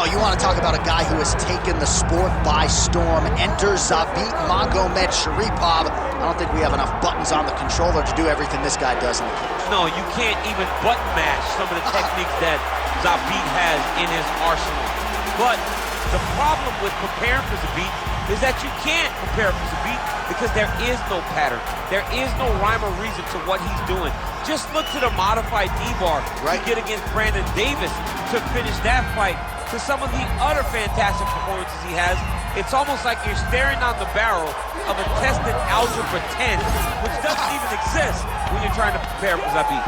Well, you want to talk about a guy who has taken the sport by storm. Enter Zabit Sharipov. I don't think we have enough buttons on the controller to do everything this guy does in the cage. No, you can't even button mash some of the techniques that Zabit has in his arsenal. But the problem with preparing for Zabit is that you can't prepare for Zabit because there is no pattern. There is no rhyme or reason to what he's doing. Just look to the modified D-bar to get against Brandon Davis to finish that fight, to some of the other fantastic performances he has. It's almost like you're staring on the barrel of a tested Algebra 10, which doesn't even exist when you're trying to prepare for Zabit.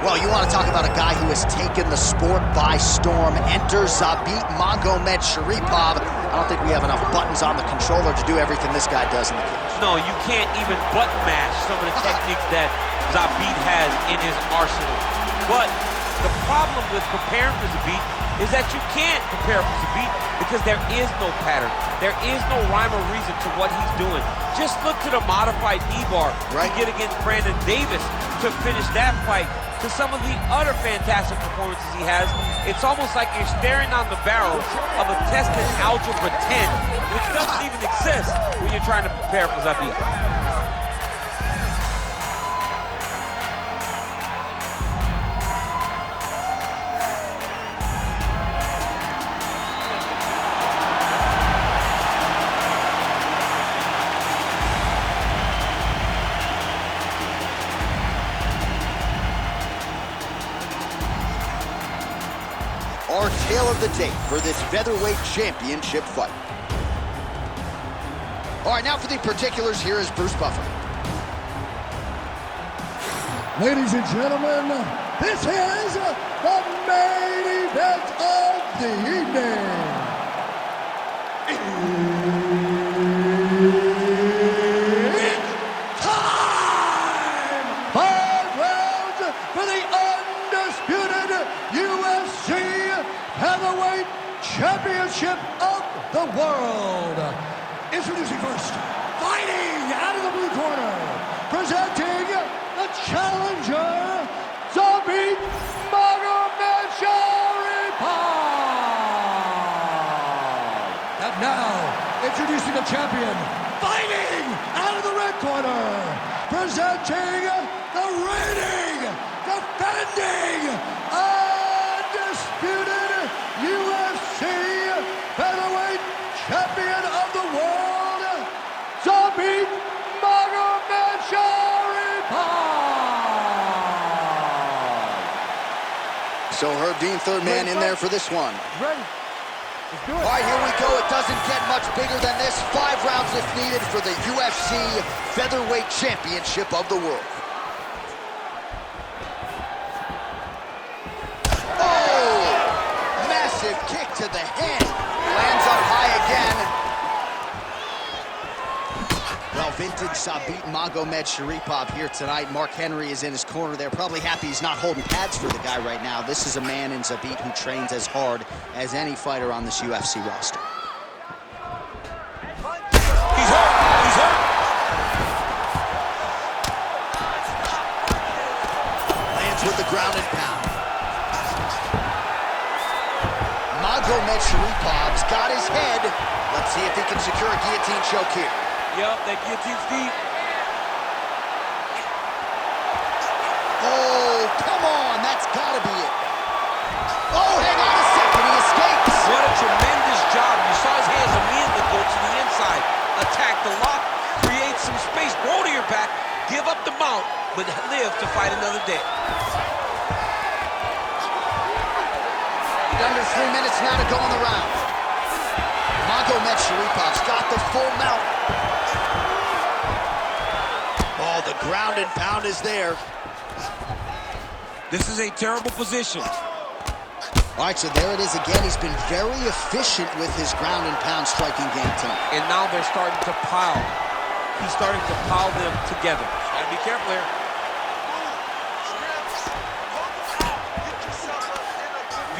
Well, you want to talk about a guy who has taken the sport by storm. Enter Zabit Sharipov. I don't think we have enough buttons on the controller to do everything this guy does in the cage. No, you can't even button mash some of the techniques that Zabit has in his arsenal. But the problem with preparing for Zabit is that you can't prepare for Zabit because there is no pattern. There is no rhyme or reason to what he's doing. Just look to the modified D-bar to get against Brandon Davis to finish that fight, to some of the other fantastic performances he has. It's almost like you're staring on the barrel of a tested Algebra 10, which doesn't even exist when you're trying to prepare for Zabit. Our tale of the tape for this featherweight championship fight. All right, now for the particulars, here is Bruce Buffer. Ladies and gentlemen, this is the main event of the evening. It's time! 5 rounds for the undisputed UFC Heavyweight Championship of the world. Introducing first, fighting out of the blue corner, presenting the challenger, Zabit Sharipov. And now, introducing the champion, fighting out of the red corner, presenting the reigning, defending, undisputed UFC Featherweight Champion of the world, Zabit Sharipov. So Herb Dean, third man in there for this one. Ready? Let's do it. All right, here we go. It doesn't get much bigger than this. 5 rounds if needed for the UFC Featherweight Championship of the world. Kick to the head. Lands up high again. Well, vintage Zabit Sharipov here tonight. Mark Henry is in his corner. They're probably happy he's not holding pads for the guy right now. This is a man in Zabit who trains as hard as any fighter on this UFC roster. He's hurt. He's hurt. Lands with the ground and pound. Sharipov's got his head. Let's see if he can secure a guillotine choke here. Yep, that guillotine's deep. Oh, come on. That's got to be it. Oh, hang on a second. He escapes. What a tremendous job. You saw his hands immediately go to the inside. Attack the lock, create some space, roll to your back, give up the mount, but live to fight another day. Under 3 minutes now to go in the round. Saripov's got the full mount. Oh, the ground and pound is there. This is a terrible position. All right, so there it is again. He's been very efficient with his ground and pound striking game tonight. And now they're starting to pile. He's starting to pile them together. Gotta be careful here.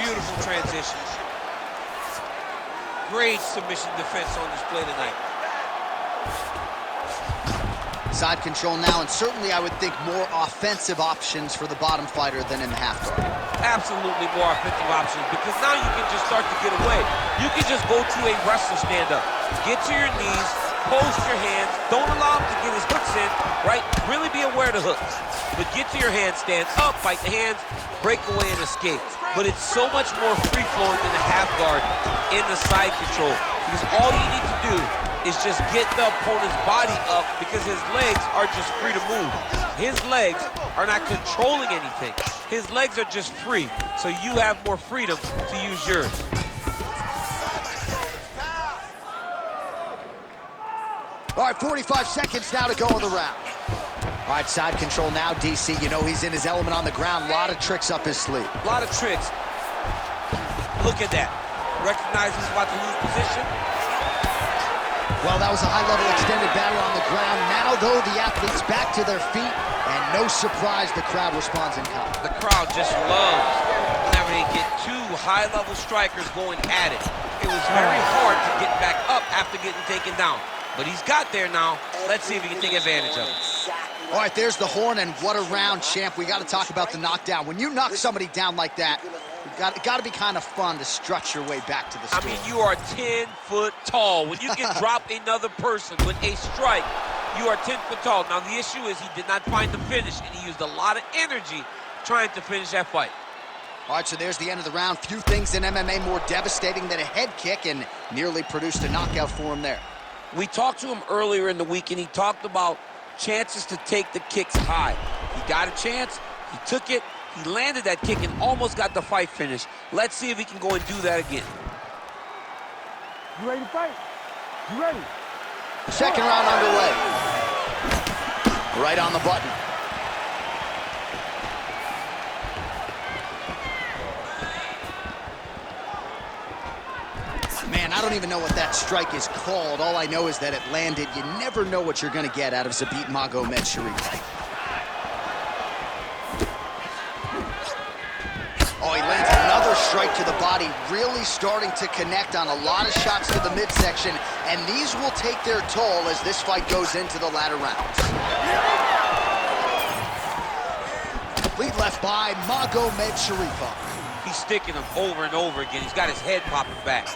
Beautiful transition. Great submission defense on display tonight. Side control now, and certainly I would think more offensive options for the bottom fighter than in the half guard. Absolutely more offensive options, because now you can just start to get away. You can just go to a wrestler stand-up. Get to your knees, post your hands, don't allow him to get his hooks in, right? Really be aware of the hooks. But get to your hands, stand up, fight the hands, break away and escape. But it's so much more free-flowing than the half guard in the side control, because all you need to do is just get the opponent's body up, because his legs are just free to move. His legs are not controlling anything. His legs are just free, so you have more freedom to use yours. All right, 45 seconds now to go in the round. All right, side control now, DC. You know he's in his element on the ground. A lot of tricks up his sleeve. A lot of tricks. Look at that. Recognizes he's about to lose position. Well, that was a high-level extended battle on the ground. Now, though, the athletes back to their feet, and no surprise, the crowd responds in kind. The crowd just loves whenever they get two high-level strikers going at it. It was very hard to get back up after getting taken down. But he's got there now. Let's see if he can take advantage of it. All right, there's the horn, and what a round, champ. We got to talk about the knockdown. When you knock somebody down like that, it got to be kind of fun to strut your way back to the score. I mean, you are 10 foot tall. When you can drop another person with a strike, you are 10 foot tall. Now, the issue is he did not find the finish, and he used a lot of energy trying to finish that fight. All right, so there's the end of the round. Few things in MMA more devastating than a head kick, and nearly produced a knockout for him there. We talked to him earlier in the week, and he talked about chances to take the kicks high. He got a chance, he took it, he landed that kick and almost got the fight finished. Let's see if he can go and do that again. You ready to fight? You ready? Second round underway. Right on the button. Man, I don't even know what that strike is called. All I know is that it landed. You never know what you're going to get out of Zabit Sharipov. Oh, he lands another strike to the body, really starting to connect on a lot of shots to the midsection, and these will take their toll as this fight goes into the latter rounds. Lead left by Sharipov. He's sticking him over and over again. He's got his head popping back.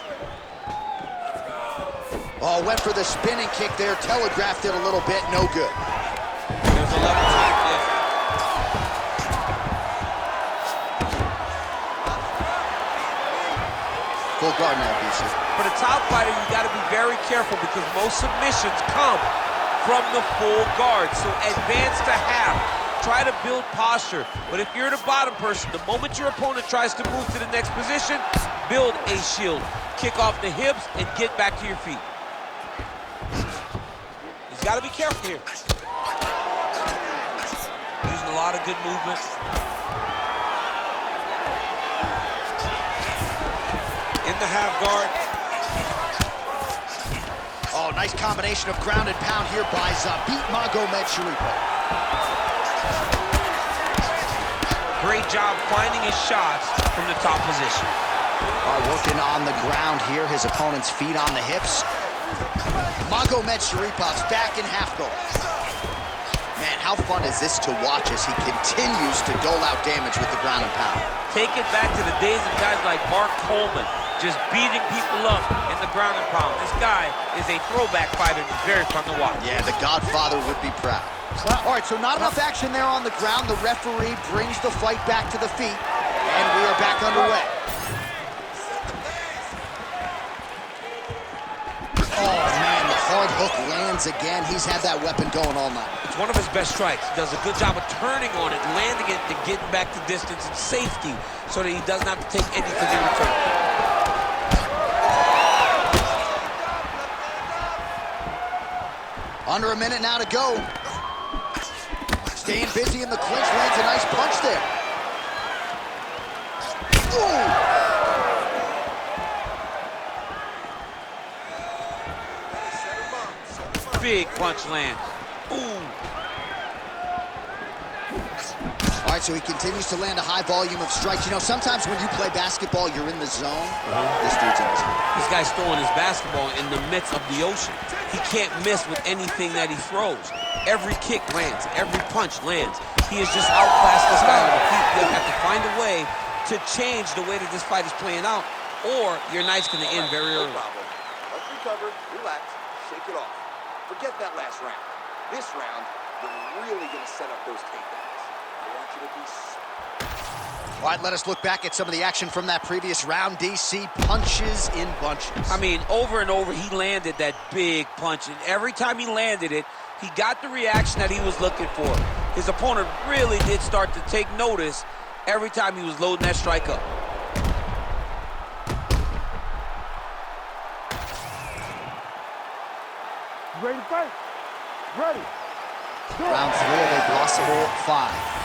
Oh, went for the spinning kick there, telegraphed it a little bit, no good. There's a level time lift. Full guard now, BC. For the top fighter, you got to be very careful, because most submissions come from the full guard. So advance to half. Try to build posture. But if you're the bottom person, the moment your opponent tries to move to the next position, build a shield. Kick off the hips and get back to your feet. He's got to be careful here. Using a lot of good movement. In the half guard. Oh, nice combination of ground and pound here by Zabit Sharipov. Great job finding his shots from the top position. All right, working on the ground here. His opponent's feet on the hips. Sharipov's back in half guard. Man, how fun is this to watch as he continues to dole out damage with the ground and pound. Take it back to the days of guys like Mark Coleman, just beating people up in the ground and pound. This guy is a throwback fighter, and he's very fun to watch. Yeah, the Godfather would be proud. All right, so not enough action there on the ground. The referee brings the fight back to the feet, and we are back underway. Oh, man, the hard hook lands again. He's had that weapon going all night. It's one of his best strikes. He does a good job of turning on it, landing it, and getting back to distance and safety so that he doesn't have to take anything in return. Under a minute now to go. Staying busy in the clinch, lands a nice punch there. Ooh. Big punch lands. Ooh. All right, so he continues to land a high volume of strikes. You know, sometimes when you play basketball, you're in the zone. This dude's in the zone. This guy's throwing his basketball in the midst of the ocean. He can't miss with anything that he throws. Every kick lands. Every punch lands. He has just outclassed this guy on the feet. You'll have to find a way to change the way that this fight is playing out, or your night's going to end very early. No problem. Let's recover, relax, shake it off. Forget that last round. This round, we're really going to set up those takedowns. I want you to be... All right, let us look back at some of the action from that previous round. DC punches in bunches. I mean, over and over, he landed that big punch, and every time he landed it, he got the reaction that he was looking for. His opponent really did start to take notice every time he was loading that strike up. You ready to fight? Ready. Round 3 of a possible 5.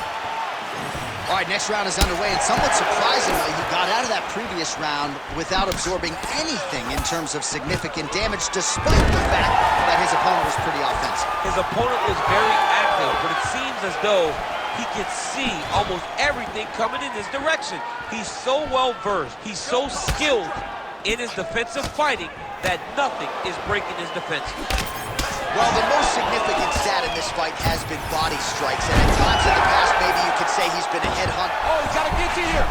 All right, next round is underway, and somewhat surprisingly, he got out of that previous round without absorbing anything in terms of significant damage, despite the fact that his opponent was pretty offensive. His opponent was very active, but it seems as though he could see almost everything coming in his direction. He's so well-versed, he's so skilled in his defensive fighting that nothing is breaking his defense. Well, the most significant stat in this fight has been body strikes, and at times in the past, maybe you could say he's been a headhunt. Oh, he's got a guillotine here.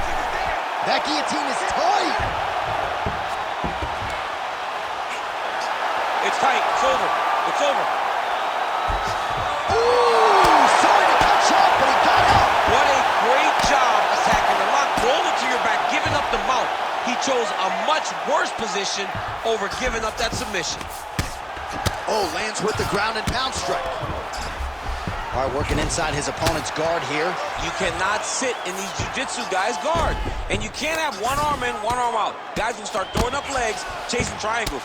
That guillotine is tight. It's tight. It's over. It's over. Ooh, sorry to cut you off, but he got out. What a great job attacking the lock. Roll it to your back, giving up the mount. He chose a much worse position over giving up that submission. Oh, lands with the ground and pound strike. All right, working inside his opponent's guard here. You cannot sit in these jiu-jitsu guys' guard. And you can't have one arm in, one arm out. Guys will start throwing up legs, chasing triangles.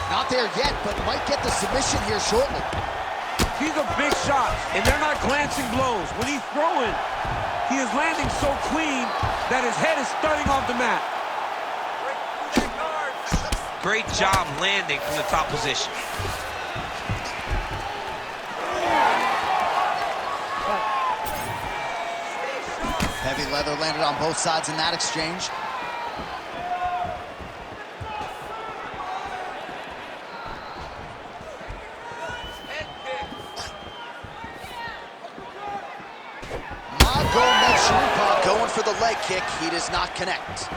Not there yet, but might get the submission here shortly. These are big shots, and they're not glancing blows. When he's throwing, he is landing so clean that his head is starting off the mat. Great job landing from the top position. Heavy leather landed on both sides in that exchange. Going for the leg kick. He does not connect.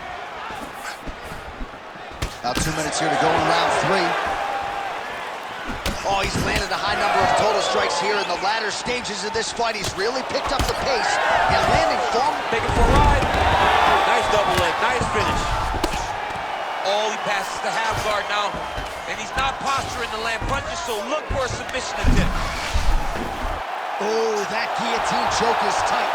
About 2 minutes here to go in round 3. Oh, he's landed a high number of total strikes here in the latter stages of this fight. He's really picked up the pace and landing firm. Taking for a ride. Nice double leg. Nice finish. Oh, he passes the half guard now. And he's not posturing the land punches, so look for a submission attempt. Oh, that guillotine choke is tight.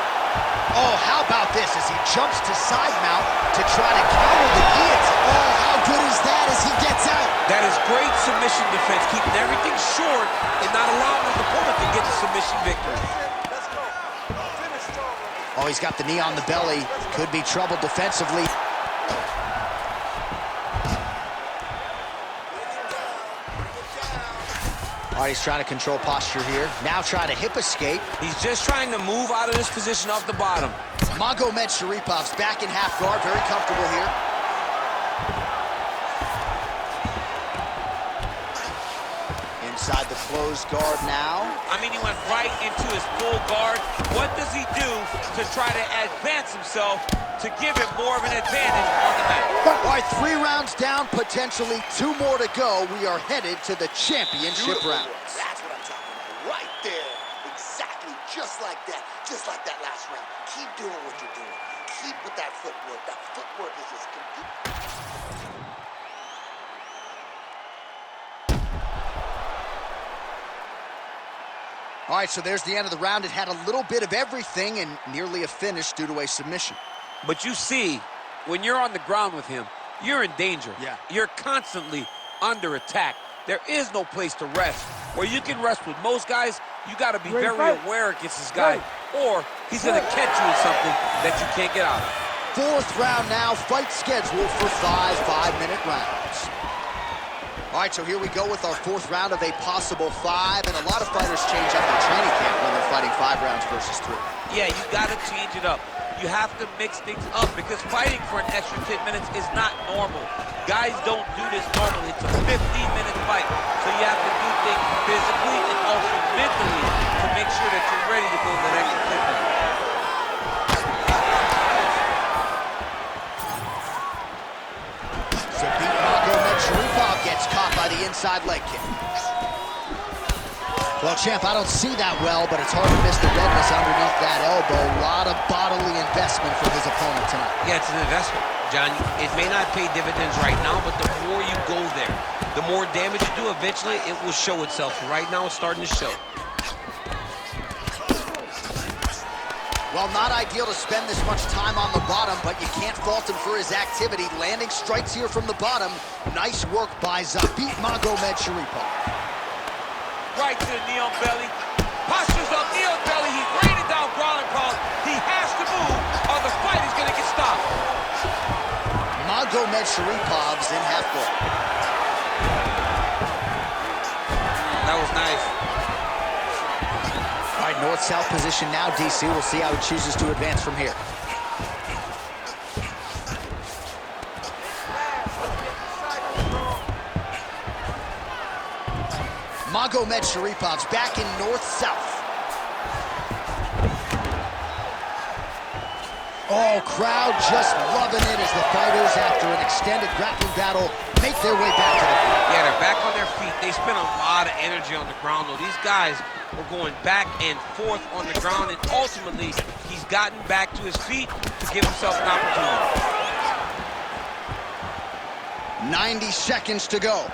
Oh, how about this as he jumps to side mount to try to counter the guillotine. Oh, how good is that as he gets out? That is great submission defense, keeping everything short and not allowing his opponent to get the submission victory. Oh, he's got the knee on the belly. Could be trouble defensively. All right, he's trying to control posture here. Now trying to hip escape. He's just trying to move out of this position off the bottom. Magomed Sharipov's back in half guard, very comfortable here. Inside the closed guard now. I mean, he went right into his full guard. What does he do to try to advance himself to give him more of an advantage on the mat? All right, 3 rounds down, potentially 2 more to go. We are headed to the championship round. That's what I'm talking about. Right there. Exactly. Just like that. Just like that last round. Keep doing what you're doing. Keep with that footwork. That footwork is just complete. All right, so there's the end of the round. It had a little bit of everything and nearly a finish due to a submission. But you see, when you're on the ground with him, you're in danger. Yeah. You're constantly under attack. There is no place to rest. Where you can rest with most guys, You got to be very aware against this guy, or he's going to catch you in something that you can't get out of. Fourth round now, fight scheduled for 5 5-minute rounds. All right, so here we go with our fourth round of a possible 5, and a lot of fighters change up their training camp when they're fighting 5 rounds versus 3. Yeah, you got to change it up. You have to mix things up because fighting for an extra 10 minutes is not normal. Guys don't do this normally. It's a 15-minute fight, so you have to do things physically and also mentally to make sure that you're ready to go the extra 10 minutes. Zabit Magomedov gets caught by the inside leg kick. Well, champ, I don't see that well, but it's hard to miss the redness underneath that elbow. A lot of bodily investment from his opponent tonight. Yeah, it's an investment, John. It may not pay dividends right now, but the more you go there, the more damage you do, eventually it will show itself. Right now, it's starting to show. Well, not ideal to spend this much time on the bottom, but you can't fault him for his activity. Landing strikes here from the bottom. Nice work by Zabit Magomedov. Right to the knee on belly. Postures up, knee on belly. He's raining down ground and pound. He has to move or the fight is going to get stopped. Magomedov's in half guard. That was nice. All right, north-south position now, DC. We'll see how he chooses to advance from here. Magomedov's back in north-south. Oh, crowd just loving it as the fighters, after an extended grappling battle, make their way back to the field. Yeah, they're back on their feet. They spent a lot of energy on the ground, though. These guys were going back and forth on the ground, and ultimately, he's gotten back to his feet to give himself an opportunity. 90 seconds to go.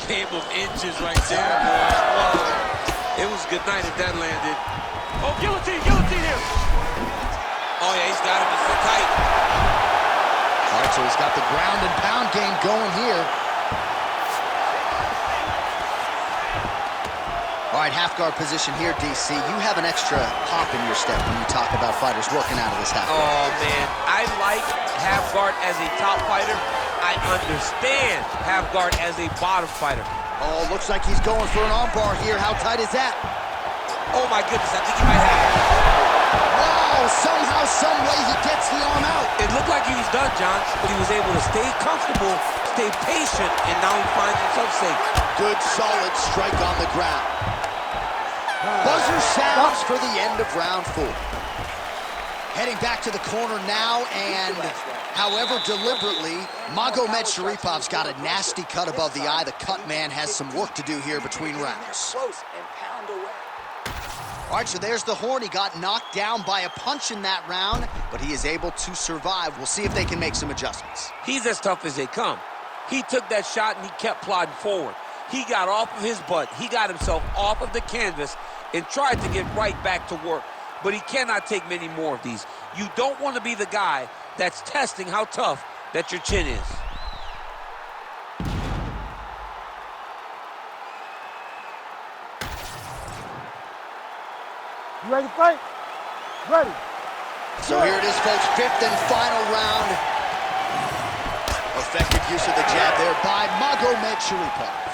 Game of inches right there, boy. Whoa. It was good night if that landed. Oh, guillotine here. Oh, yeah, he's got him. It's so tight. All right, so he's got the ground and pound game going here. All right, half guard position here, DC. You have an extra hop in your step when you talk about fighters working out of this half guard. Oh, man. I like half guard as a top fighter. I understand half guard as a bottom fighter. Oh, looks like he's going for an armbar here. How tight is that? Oh, my goodness. I think he might have it. Wow, somehow, some way he gets the arm out. It looked like he was done, John, but he was able to stay comfortable, stay patient, and now he finds himself safe. Good, solid strike on the ground. Buzzer sounds for the end of round 4. Heading back to the corner now, and however deliberately, Magomedov's got a nasty cut above the eye. The cut man has some work to do here between rounds. Close and pound away. All right, so there's the horn. He got knocked down by a punch in that round, but he is able to survive. We'll see if they can make some adjustments. He's as tough as they come. He took that shot and he kept plodding forward. He got off of his butt. He got himself off of the canvas and tried to get right back to work. But he cannot take many more of these. You don't want to be the guy that's testing how tough that your chin is. You ready to fight? Ready. So here it is, folks, 5th and final round. Effective use of the jab there by Magomedov.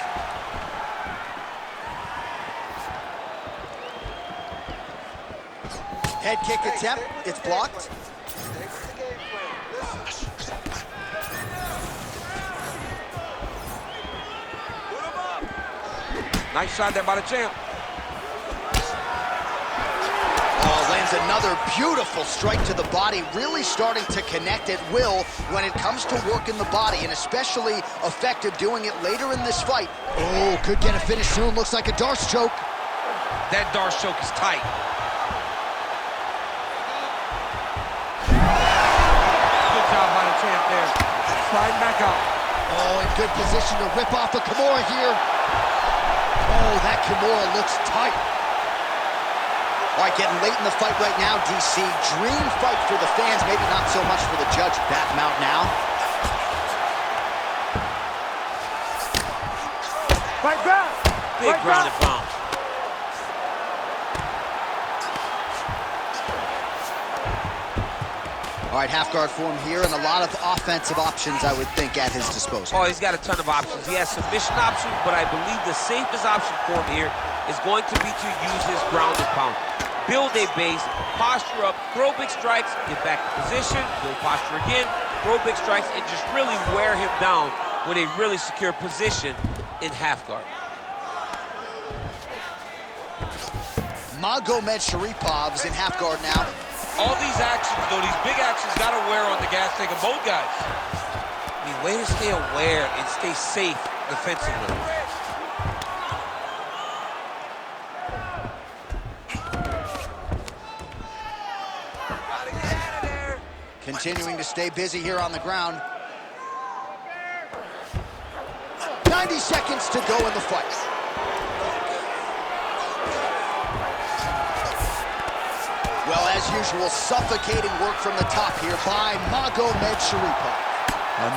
Head kick attempt, it's blocked. Nice shot there by the champ. Oh, lands another beautiful strike to the body, really starting to connect at will when it comes to working the body, and especially effective doing it later in this fight. Oh, could get a finish soon. Looks like a Darce choke. That Darce choke is tight. Good job by the champ there. Sliding back out. Oh, in good position to rip off a Kimura here. Oh, that Kimura looks tight. All right, getting late in the fight right now, DC. Dream fight for the fans, maybe not so much for the judge. Back him out now. Right back. Big ground and pound. All right, half guard form here, and a lot of offensive options, I would think, at his disposal. Oh, he's got a ton of options. He has submission options, but I believe the safest option for him here is going to be to use his ground and pound. Build a base, posture up, throw big strikes, get back to position, build posture again, throw big strikes, and just really wear him down with a really secure position in half guard. Magomed Sharipov's in half guard now. All these actions, though, these big actions got to wear on the gas tank of both guys. I mean, way to stay aware and stay safe defensively. Continuing to stay busy here on the ground. 90 seconds to go in the fight. Well, as usual, suffocating work from the top here by Magomed Sharipov.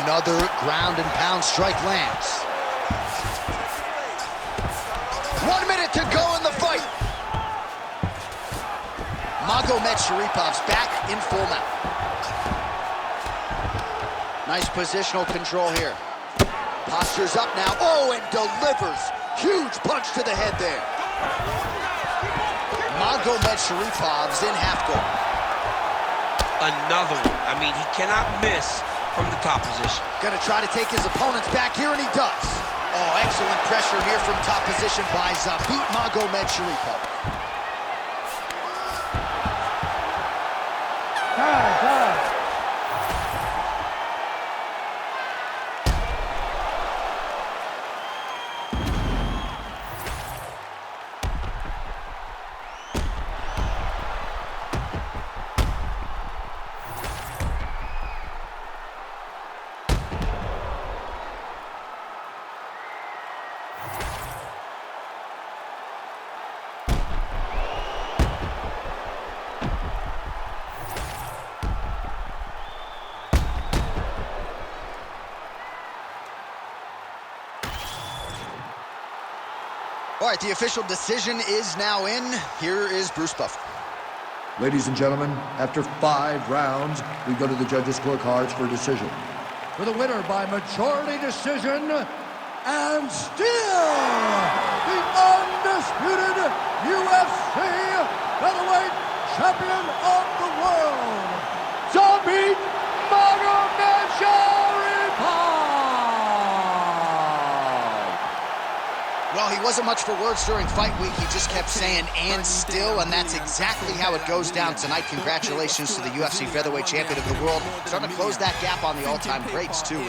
Another ground and pound strike lands. 1 minute to go in the fight. Magomed Sharipov's back in full mount. Nice positional control here. Posture's up now. Oh, and delivers. Huge punch to the head there. Magomed Sharipov's in half guard. Another one. I mean, he cannot miss from the top position. Gonna try to take his opponents back here, and he does. Oh, excellent pressure here from top position by Zabit Magomed Sharipov. Time. All right, the official decision is now in. Here is Bruce Buffer. Ladies and gentlemen, after 5 rounds, we go to the judges' scorecards for decision. For the winner by majority decision, and still the undisputed UFC featherweight champion of the world, Zabit Magomed Sharipov. Well, he wasn't much for words during fight week. He just kept saying, and still, and that's exactly how it goes down tonight. Congratulations to the UFC featherweight champion of the world. Starting to close that gap on the all-time greats, too.